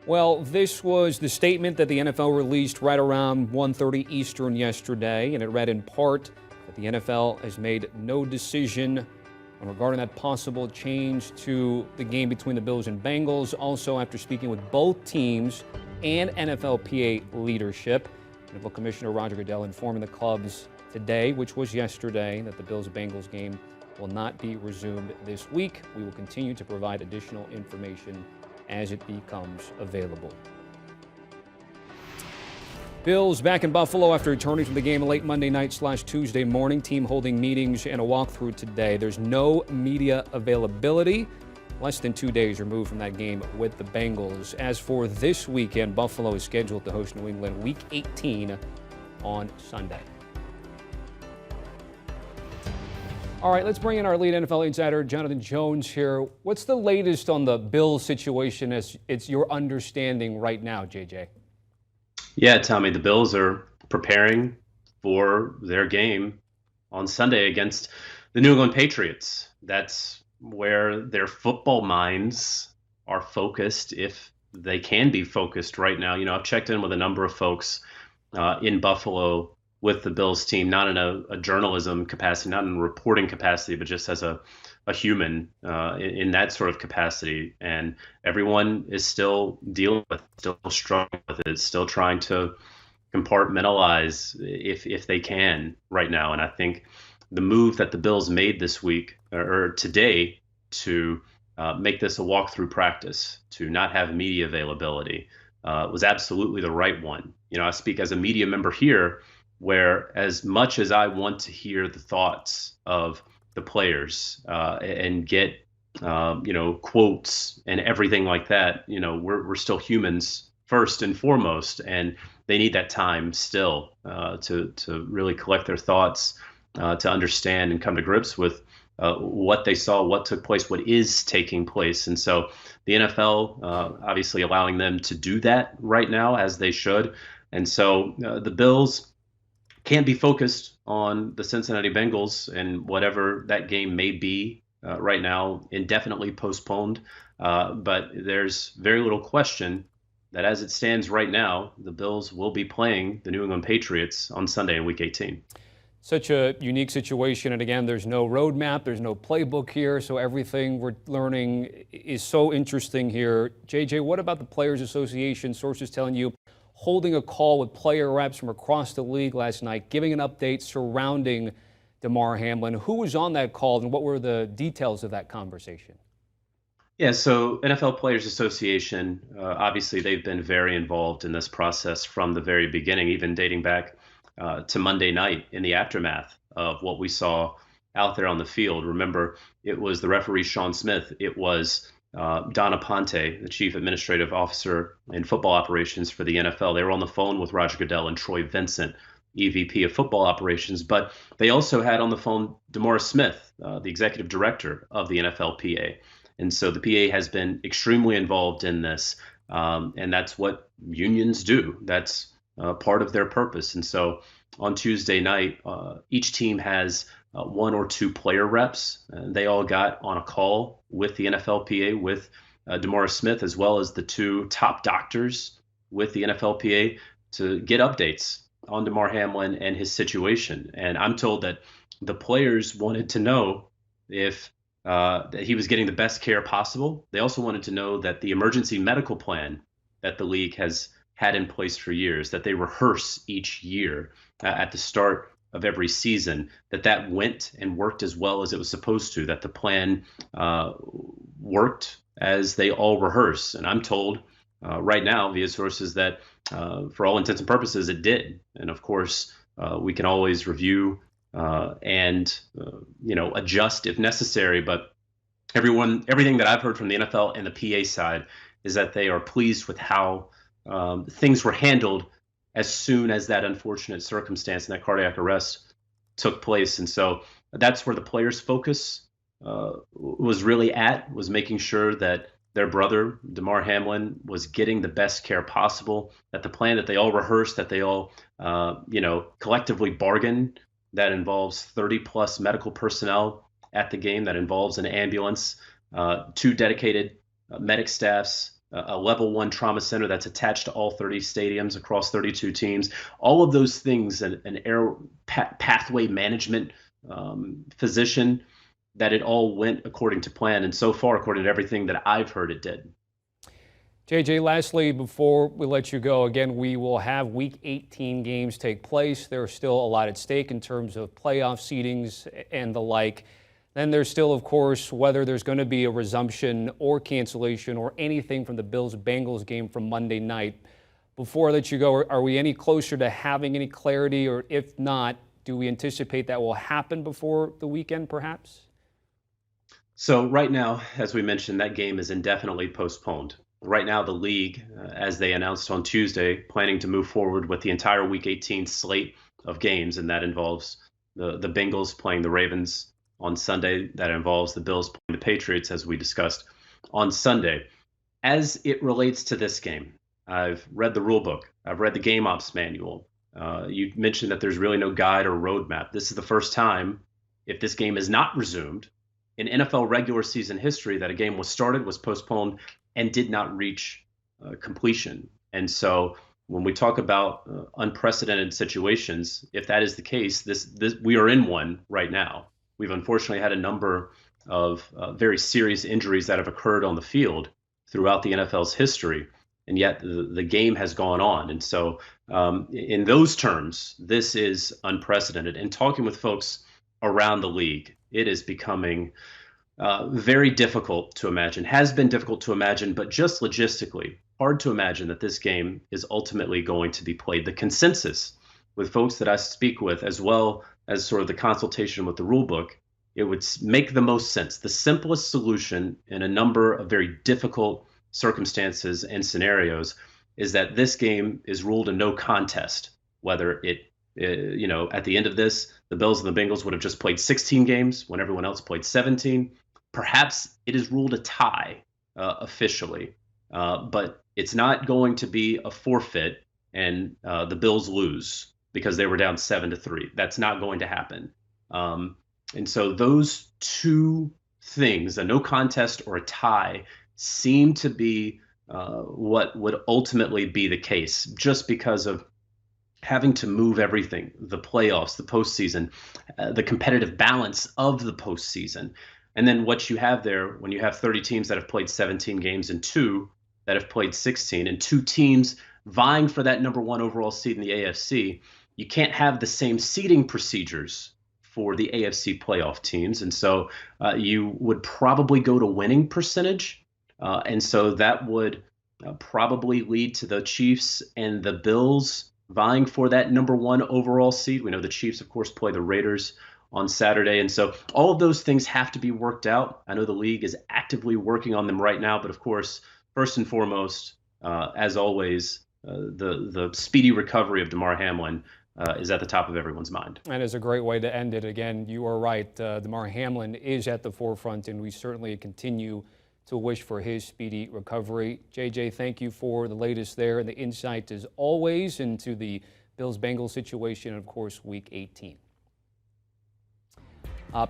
Well, this was the statement that the NFL released right around 1:30 Eastern yesterday, and it read in part that the NFL has made no decision regarding that possible change to the game between the Bills and Bengals. Also, after speaking with both teams and NFLPA leadership, NFL Commissioner Roger Goodell informing the clubs today, which was yesterday, that the Bills-Bengals game will not be resumed this week. We will continue to provide additional information as it becomes available. Bills back in Buffalo after returning from the game late Monday night/Tuesday morning. Team holding meetings and a walkthrough today. There's no media availability. Less than 2 days removed from that game with the Bengals. As for this weekend, Buffalo is scheduled to host New England Week 18 on Sunday. All right, let's bring in our lead NFL insider, Jonathan Jones here. What's the latest on the Bills situation as it's your understanding right now, JJ? Yeah, Tommy, the Bills are preparing for their game on Sunday against the New England Patriots. That's where their football minds are focused, if they can be focused right now. I've checked in with a number of folks in Buffalo with the Bills team, not in a journalism capacity, not in a reporting capacity, but just as a human in that sort of capacity. And everyone is still dealing with it, still struggling with it, still trying to compartmentalize if they can right now. And I think the move that the Bills made this week or today to make this a walkthrough practice, to not have media availability, was absolutely the right one. I speak as a media member here, where as much as I want to hear the thoughts of the players and get quotes and everything like that, we're still humans first and foremost, and they need that time still to really collect their thoughts, to understand and come to grips with what they saw, what took place, what is taking place. And so the NFL obviously allowing them to do that right now, as they should. And so the Bills can't be focused on the Cincinnati Bengals and whatever that game may be right now, indefinitely postponed. But there's very little question that as it stands right now, the Bills will be playing the New England Patriots on Sunday in Week 18. Such a unique situation. And again, there's no roadmap, there's no playbook here. So everything we're learning is so interesting here. JJ, what about the Players Association? Sources telling you holding a call with player reps from across the league last night, giving an update surrounding Damar Hamlin. Who was on that call and what were the details of that conversation? Yeah, so NFL Players Association, obviously they've been very involved in this process from the very beginning, even dating back to Monday night in the aftermath of what we saw out there on the field. Remember, it was the referee Sean Smith. It was Donna Ponte, the chief administrative officer in football operations for the NFL. They were on the phone with Roger Goodell and Troy Vincent, EVP of football operations. But they also had on the phone Damar Smith, the executive director of the NFLPA. And so the PA has been extremely involved in this. And that's what unions do. That's part of their purpose. And so on Tuesday night, each team has one or two player reps. They all got on a call with the NFLPA, with Damar Smith, as well as the two top doctors with the NFLPA, to get updates on Damar Hamlin and his situation. And I'm told that the players wanted to know if that he was getting the best care possible. They also wanted to know that the emergency medical plan that the league has had in place for years, that they rehearse each year at the start of every season, that went and worked as well as it was supposed to, that the plan worked as they all rehearse. And I'm told right now via sources that for all intents and purposes, it did. And of course, we can always review and adjust if necessary. But everything that I've heard from the NFL and the PA side is that they are pleased with how things were handled as soon as that unfortunate circumstance and that cardiac arrest took place. And so that's where the players' focus was really at, was making sure that their brother, Damar Hamlin, was getting the best care possible, that the plan that they all rehearsed, that they all, collectively bargained, that involves 30 plus medical personnel at the game, that involves an ambulance, two dedicated medic staffs a level 1 trauma center that's attached to all 30 stadiums across 32 teams. All of those things, an air pathway management physician, that it all went according to plan. And so far, according to everything that I've heard, it did. JJ, lastly, before we let you go, again, we will have Week 18 games take place. There are still a lot at stake in terms of playoff seedings and the like. Then there's still, of course, whether there's going to be a resumption or cancellation or anything from the Bills-Bengals game from Monday night. Before I let you go, are we any closer to having any clarity? Or if not, do we anticipate that will happen before the weekend, perhaps? So right now, as we mentioned, that game is indefinitely postponed. Right now, the league, as they announced on Tuesday, planning to move forward with the entire Week 18 slate of games, and that involves the Bengals playing the Ravens on Sunday. That involves the Bills playing the Patriots, as we discussed on Sunday. As it relates to this game, I've read the rule book. I've read the game ops manual. You mentioned that there's really no guide or roadmap. This is the first time, if this game is not resumed, in NFL regular season history, that a game was started, was postponed, and did not reach completion. And so when we talk about unprecedented situations, if that is the case, this we are in one right now. We've unfortunately had a number of very serious injuries that have occurred on the field throughout the NFL's history, and yet the game has gone on. And so in those terms, this is unprecedented. And talking with folks around the league, it is becoming very difficult to imagine, has been difficult to imagine, but just logistically, hard to imagine that this game is ultimately going to be played. The consensus with folks that I speak with, as well as sort of the consultation with the rule book, it would make the most sense. The simplest solution in a number of very difficult circumstances and scenarios is that this game is ruled a no contest, whether at the end of this, the Bills and the Bengals would have just played 16 games when everyone else played 17. Perhaps it is ruled a tie officially, but it's not going to be a forfeit and the Bills lose because they were down 7-3. That's not going to happen. And so those two things, a no contest or a tie, seem to be what would ultimately be the case, just because of having to move everything, the playoffs, the postseason, the competitive balance of the postseason. And then what you have there, when you have 30 teams that have played 17 games and 2 that have played 16, and 2 teams vying for that number 1 overall seed in the AFC, you can't have the same seeding procedures for the AFC playoff teams. And so you would probably go to winning percentage. And so that would probably lead to the Chiefs and the Bills vying for that number 1 overall seed. We know the Chiefs, of course, play the Raiders on Saturday. And so all of those things have to be worked out. I know the league is actively working on them right now. But of course, first and foremost, as always, the speedy recovery of Damar Hamlin is at the top of everyone's mind. That is a great way to end it. Again, you are right. Damar Hamlin is at the forefront, and we certainly continue to wish for his speedy recovery. JJ, thank you for the latest there and the insight, as always, into the Bills-Bengals situation and, of course, Week 18.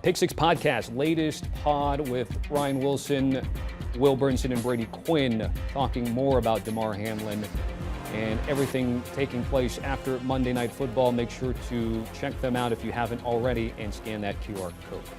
Pick Six Podcast, latest pod with Ryan Wilson, Will Brinson, and Brady Quinn, talking more about Damar Hamlin and everything taking place after Monday Night Football. Make sure to check them out if you haven't already and scan that QR code.